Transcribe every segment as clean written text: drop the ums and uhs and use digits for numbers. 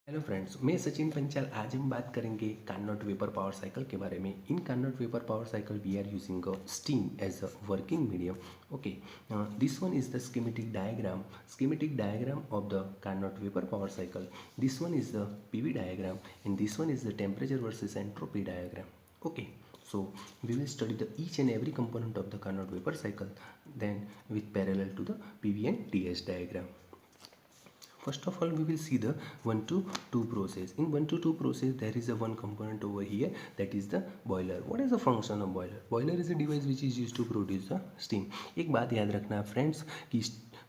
Hello friends, मैं सचिन पंचाल। आज हम बात करेंगे कार्नोट वेपर पावर साइकिल के बारे में। In Carnot vapour power cycle we are using steam as a working medium. Okay, this one is the schematic diagram of the Carnot vapor power cycle. This one is the PV diagram and this one is the temperature versus entropy diagram. Okay, so we will study the each and every component of the Carnot vapor cycle then with parallel to the PV and TS diagram. First of all, we will see the 1 to 2 process. In 1 to 2 process, there is a one component over here, that is the boiler. What is the function of boiler? Boiler is a device which is used to produce the steam. एक बात याद रखना friends कि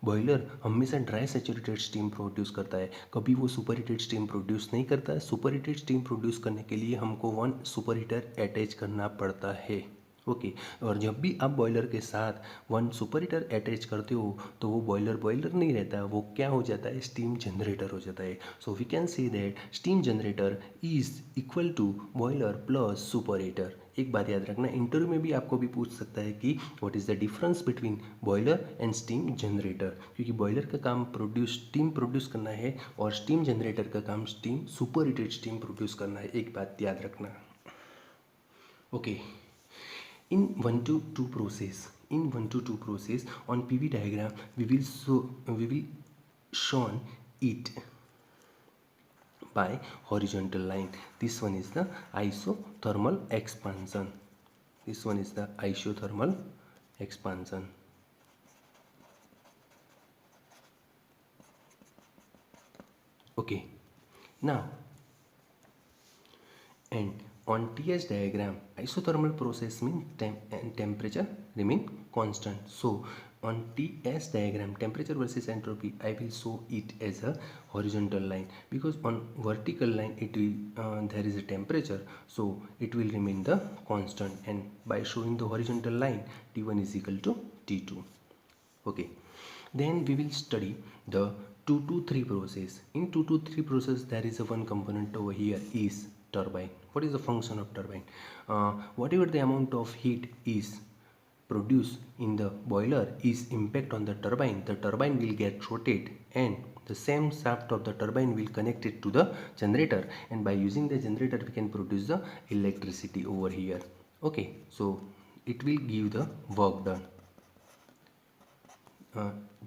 boiler हमेशा dry saturated steam produce करता है, कभी वो सुपर हीटेड स्टीम प्रोड्यूस नहीं करता है. सुपर हीटेड स्टीम प्रोड्यूस करने के लिए हमको वन सुपर हीटर अटैच करना पड़ता है. ओके, और जब भी आप बॉयलर के साथ वन सुपर हीटर अटैच करते हो तो वो बॉयलर नहीं रहता, वो क्या हो जाता है, स्टीम जनरेटर हो जाता है. So we can say that steam generator is equal to boiler plus super heater. एक बात याद रखना, इंटरव्यू में भी आपको भी पूछ सकता है कि what is the difference between boiler and steam generator, क्योंकि बॉयलर का काम स्टीम प्रोड्यूस करना है और स्टीम जनरेटर का काम सुपर हीटेड स्टीम प्रोड्यूस करना है. एक बात याद रखना. Okay, in 1 to 2 process on PV diagram we will shown it by horizontal line. This one is the isothermal expansion. Okay, now and on TS diagram, isothermal process means temperature remain constant. So on TS diagram, temperature versus entropy, I will show it as a horizontal line, because on vertical line it will there is a temperature, so it will remain the constant, and by showing the horizontal line, T1 is equal to T2. Okay, then we will study the 2 to 3 process. In 2 to 3 process, there is a one component over here is turbine. What is the function of turbine? Whatever the amount of heat is produced in the boiler is impact on the turbine will get rotated, and the same shaft of the turbine will connect it to the generator, and by using the generator we can produce the electricity over here. Okay, so it will give the work done.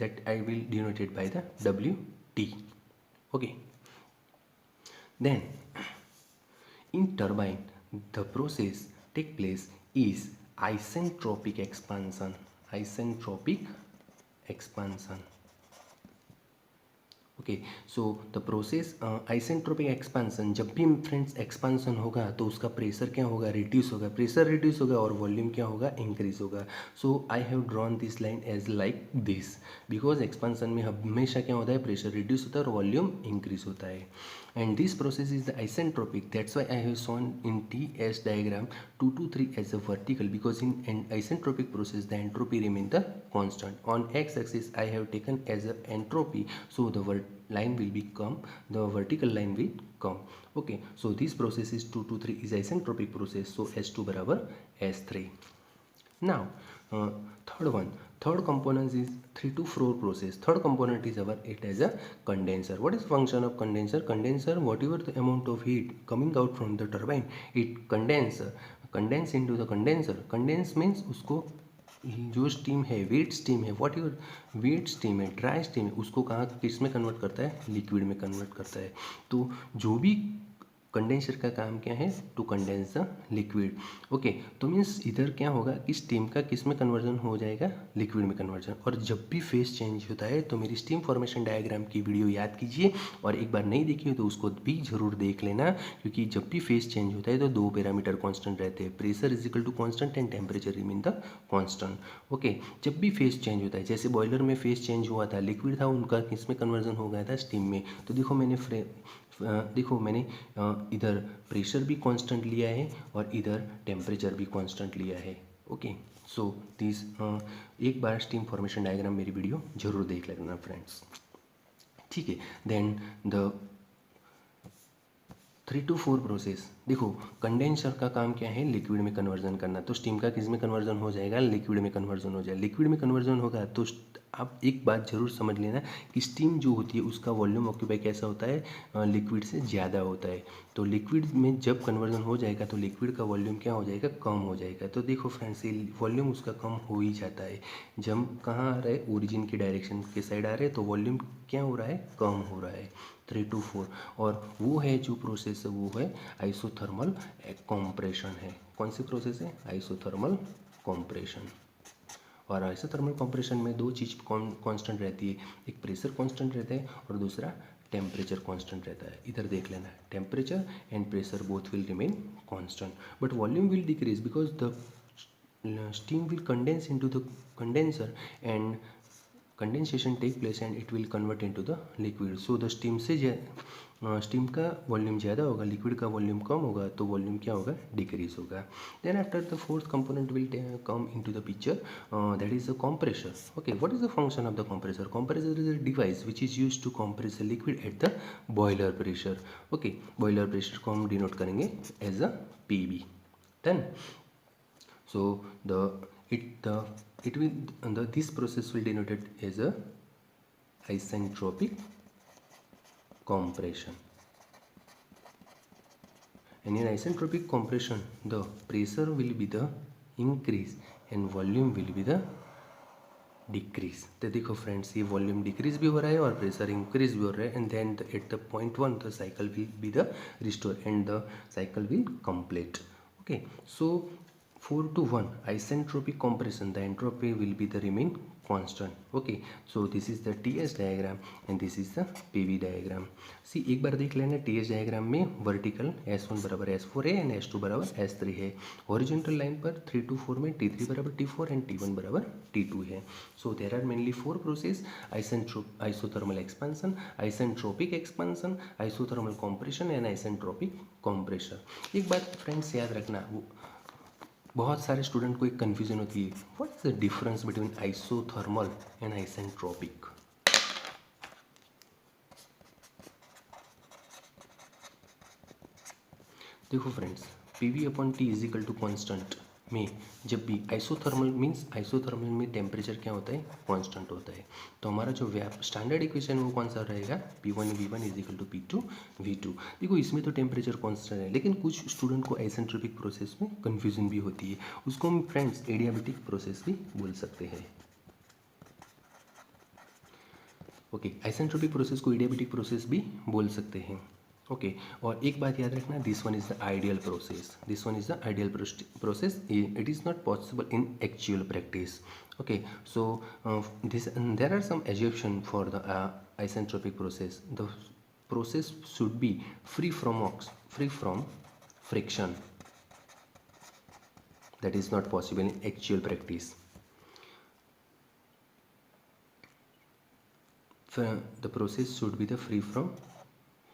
That I will denote it by the WT. Okay, then in turbine the process take place is isentropic expansion. Okay, so the process isentropic expansion. जब भी friends expansion होगा तो उसका pressure क्या होगा, reduce होगा. Pressure reduce होगा और वॉल्यूम क्या होगा, इंक्रीज होगा. So I have drawn this line as like this, because expansion में हमेशा क्या होता है, प्रेशर रिड्यूस होता है और वॉल्यूम इंक्रीज होता है. And this process is the isentropic. That's why I have shown in TS diagram 2 to 3 as a vertical, because in an isentropic process the entropy remain the constant. On x-axis I have taken as a entropy, so the line will become, the vertical line will come. Okay, so this process is 2 to 3 is isentropic process, so S2 बराबर S3. Now third component is 3 to 4 process. Third component is it as a condenser. What is function of condenser? Condenser, whatever the amount of heat coming out from the turbine, it condense into the condenser. Condense means उसको जो steam है, wait steam है, what ever wait steam है, dry steam है, उसको कहाँ किस में कन्वर्ट करता है, लिक्विड में कन्वर्ट करता है. तो जो भी कंडेंसर का काम क्या है, to condense the liquid. Okay, तो मीन्स इधर क्या होगा कि स्टीम का किस में कन्वर्जन हो जाएगा, लिक्विड में कन्वर्जन. और जब भी फेज चेंज होता है तो मेरी स्टीम फॉर्मेशन डायग्राम की वीडियो याद कीजिए, और एक बार नहीं देखी हो तो उसको भी जरूर देख लेना, क्योंकि जब भी फेज चेंज होता है तो दो पैरामीटर कांस्टेंट रहते हैं, pressure is equal to constant and temperature remain the constant. Okay, जब भी फेज चेंज होता है, जैसे बॉयलर में फेज चेंज हुआ था, लिक्विड था, उनका किस में कन्वर्जन हो गया था, स्टीम में. तो देखो मैंने इधर प्रेशर भी कांस्टेंट लिया है और इधर टेम्परेचर भी कांस्टेंट लिया है. ओके, सो दिस एक बार स्टीम फॉर्मेशन डायग्राम मेरी वीडियो जरूर देख लेना फ्रेंड्स. ठीक है, देन द 3 to 4 प्रोसेस। देखो कंडेंसर का काम क्या है, लिक्विड में कन्वर्जन करना, तो स्टीम का किस में कन्वर्जन हो जाएगा, लिक्विड में कन्वर्जन हो जाएगा। लिक्विड में कन्वर्जन होगा तो आप एक बात जरूर समझ लेना कि स्टीम जो होती है उसका वॉल्यूम ऑक्यूपाई कैसा होता है, लिक्विड से ज़्यादा होता है। तो लिक्विड में जब कन्वर्जन हो जाएगा तो लिक्विड का वॉल्यूम क्या हो जाएगा, कम हो जाएगा। तो देखो फ्रेंड्स, ये वॉल्यूम उसका कम हो ही जाता है। जब कहाँ आ रहा है, ओरिजिन की डायरेक्शन के साइड आ रहे हैं तो वॉल्यूम क्या हो रहा है, कम हो रहा है। 3 to 4। और वो है जो प्रोसेस है वो है आइसोथर्मल कॉम्प्रेशन है। कौन सी प्रोसेस है, आइसोथर्मल कॉम्प्रेशन। और आइसोथर्मल कॉम्प्रेशन में दो चीज़ कांस्टेंट रहती है, एक प्रेशर कांस्टेंट रहता है और दूसरा टेम्परेचर कांस्टेंट रहता है। इधर देख लेना, temperature and pressure both will remain constant but volume will decrease because the steam will condense into the condenser and condensation take place and it will convert into the liquid. So the steam से steam का volume ज़्यादा होगा, liquid का volume कम होगा, तो volume क्या होगा, decrease होगा। Then after the fourth component will come into the picture, that is the compressor. Okay, what is the function of the compressor? Compressor is a device which is used to compress the liquid at the boiler pressure. Okay, boiler pressure को हम denote करेंगे as a PB. Then so this process will denoted as a isentropic compression. And in isentropic compression the pressure will be the increase and volume will be the decrease. तो देखो friends, ये volume decrease भी हो रहा है और pressure increase भी हो रहा है and then at the point 1 the cycle will be the restore and the cycle will complete. Okay, so 4 to 1 isentropic compression, the entropy will be the remain constant. Okay, so this is the TS diagram and this is the PV diagram. See, एक बार देख लेना TS diagram में vertical S1 बराबर S4 है and S2 बराबर S3 है। Horizontal line पर 3 to 4 में T3 बराबर T4 एंड T1 बराबर T2 है। So there are mainly 4 process: isothermal expansion, isentropic expansion, isothermal compression and isentropic compression. एक बात फ्रेंड्स याद रखना, बहुत सारे स्टूडेंट को एक कन्फ्यूजन होती है, what is the difference between isothermal and isentropic. देखो friends, PV upon T is equal to constant में जब भी आइसोथर्मल मीन्स आइसोथर्मल में टेम्परेचर क्या होता है, कांस्टेंट होता है। तो हमारा जो स्टैंडर्ड इक्वेशन वो कौन सा रहेगा, P1V1 is equal to P2V2। देखो इसमें तो टेम्परेचर कांस्टेंट है, लेकिन कुछ स्टूडेंट को आइसेंट्रोपिक प्रोसेस में कन्फ्यूजन भी होती है, उसको हम फ्रेंड्स एडियाबेटिक प्रोसेस भी बोल सकते हैं। ओके, आइसेंट्रोपिक प्रोसेस को एडियाबेटिक प्रोसेस भी बोल सकते हैं। ओके, और एक बात याद रखना, this one is the ideal process, this one is the ideal process, it is not possible in actual practice. Okay, so this there are some assumption for the isentropic process. The process should be free from friction. That is not possible in actual practice. The process should be the free from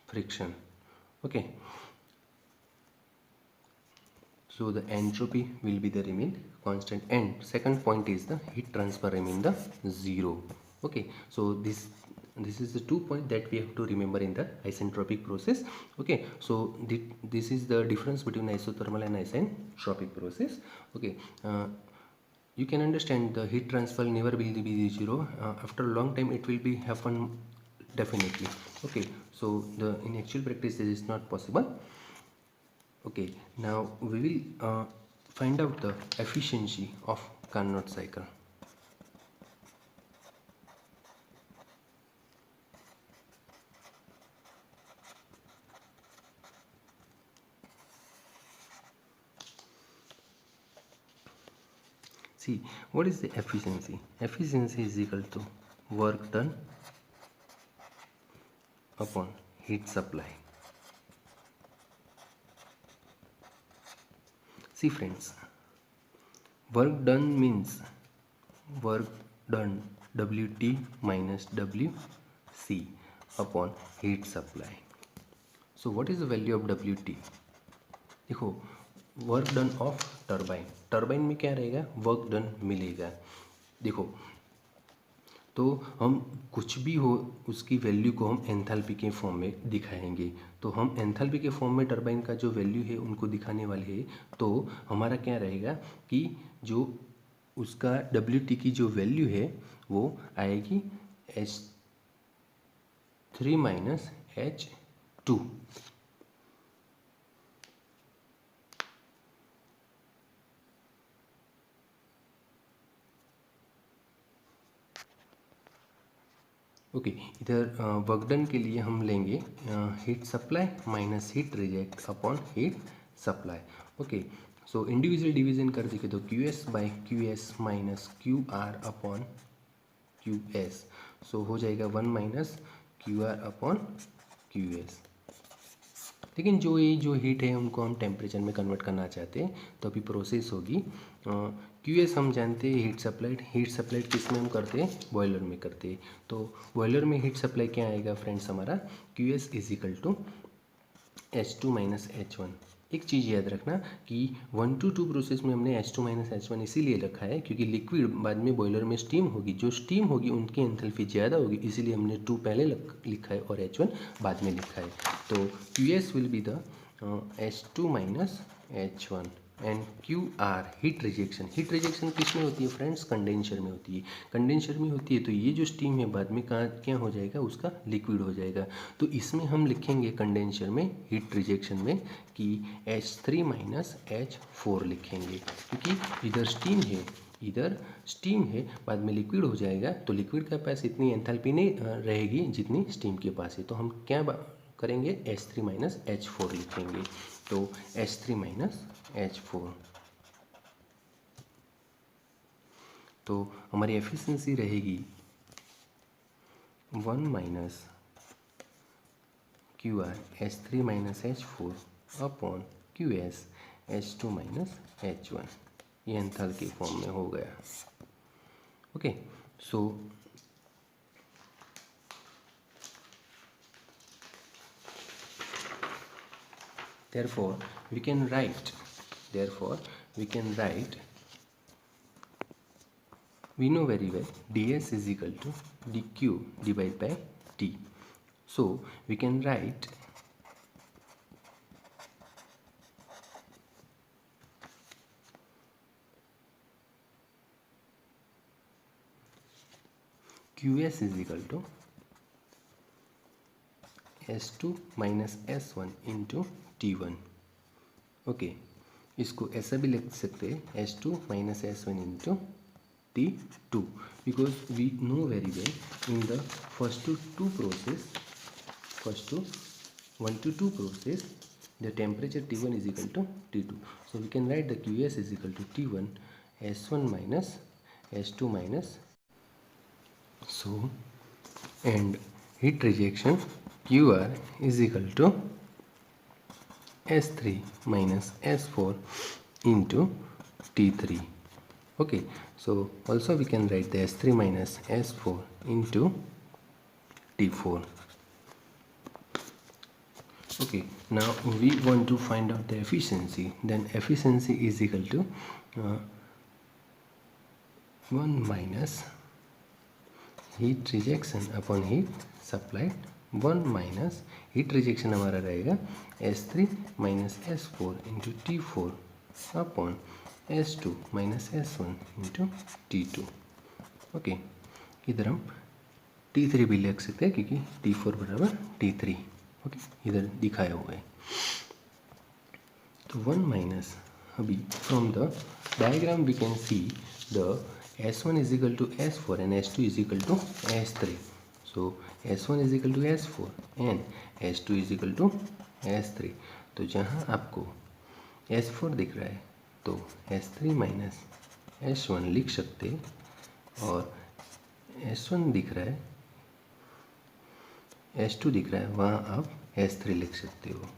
friction. Okay, so the entropy will be the remain constant and second point is the heat transfer remain the 0. Okay, so this is the 2 point that we have to remember in the isentropic process. Okay, so this is the difference between isothermal and isentropic process. Okay, you can understand the heat transfer never will be 0. After a long time it will be happen definitely. Okay, so in actual practice this is not possible. Okay, now we will find out the efficiency of Carnot cycle. See, what is the efficiency? Efficiency is equal to work done upon heat supply. See friends, work done means work done WT minus WC upon heat supply. So what is the value of WT? देखो, work done of turbine, turbine में क्या रहेगा, work done मिलेगा। देखो तो हम कुछ भी हो उसकी वैल्यू को हम एंथैल्पी के फॉर्म में दिखाएंगे। तो हम एंथैल्पी के फॉर्म में टरबाइन का जो वैल्यू है उनको दिखाने वाले हैं। तो हमारा क्या रहेगा कि जो उसका WT की जो वैल्यू है वो आएगी H3 माइनस H2। ओके, इधर वर्क डन के लिए हम लेंगे heat supply minus heat reject upon heat supply. Okay, so individual division कर देंगे तो QS by QS minus QR upon QS, सो हो जाएगा 1 माइनस QR अपॉन QS। लेकिन जो हीट है उनको हम टेम्परेचर में कन्वर्ट करना चाहते हैं तो अभी प्रोसेस होगी। QS हम जानते हैं हीट सप्लाइड किस में हम करते हैं, बॉयलर में करते हैं। तो बॉयलर में हीट सप्लाई क्या आएगा फ्रेंड्स हमारा, QS is equal to H2 minus H1। एक चीज़ याद रखना कि 1 to 2 प्रोसेस में हमने H2 माइनस H1 इसीलिए रखा है क्योंकि लिक्विड बाद में बॉयलर में स्टीम होगी, जो स्टीम होगी उनकी एंथैल्पी ज़्यादा होगी, इसीलिए हमने 2 पहले लिखा है और H1 बाद में लिखा है। तो QS will be the H2 minus H1 and QR heat rejection किस में होती है फ्रेंड्स, कंडेंसर में होती है। कंडेंसर में होती है तो ये जो स्टीम है बाद में कहाँ क्या हो जाएगा, उसका लिक्विड हो जाएगा। तो इसमें हम लिखेंगे कंडेंसर में हीट रिजेक्शन में कि H3 माइनस H4 लिखेंगे, क्योंकि इधर स्टीम है बाद में लिक्विड हो जाएगा, तो लिक्विड के पास इतनी एंथैल्पी नहीं रहेगी जितनी स्टीम के पास है। तो हम क्या करेंगे, H3 माइनस H4 लिखेंगे। तो H3 माइनस H4, तो हमारी एफिशिएंसी रहेगी 1 minus QR H3 minus H4 upon QS H2 minus H1। ये एंथैल्पी के फॉर्म में हो गया। Okay, so therefore we can write we know very well ds is equal to dq divided by t, so we can write qs is equal to S2 minus S1 into T1। Okay, इसको ऐसा भी लिख सकते हैं S2 minus S1 into T2, because we know very well in the first two 1 to 2 process the temperature T1 is equal to T2, so we can write the QS is equal to T1 S1 minus S2 minus, so and heat rejection QR is equal to S3 minus S4 into T3. Okay, so also we can write the S3 minus S4 into T4. Okay, now we want to find out the efficiency. Then efficiency is equal to 1 minus heat rejection upon heat supplied, 1 minus heat rejection हमारा रहेगा S3 minus S4 into T4 upon S2 minus S1 into T2। Okay, इधर हम T3 भी लिख सकते हैं क्योंकि T4 बराबर T3। ओके, इधर दिखाया हुआ है। तो 1 माइनस, अभी from the diagram we can see the S1 is equal to S4 and S2 is equal to S3. So S1 is equal to S4 and S2 is equal to S3. तो जहाँ आपको S4 दिख रहा है तो S3 minus S1 लिख सकते, और S1 दिख रहा है, S2 दिख रहा है, वहाँ आप S3 लिख सकते हो,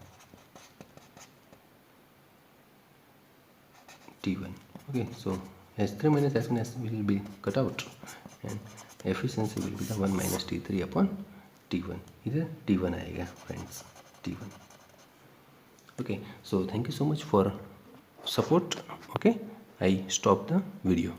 T1. Okay, so S3 minus S1 will be cut out and efficiency will be the 1 minus T3 upon T1. इधर T1 आएगा friends, T1. Okay, so thank you so much for support. Okay, I stop the video.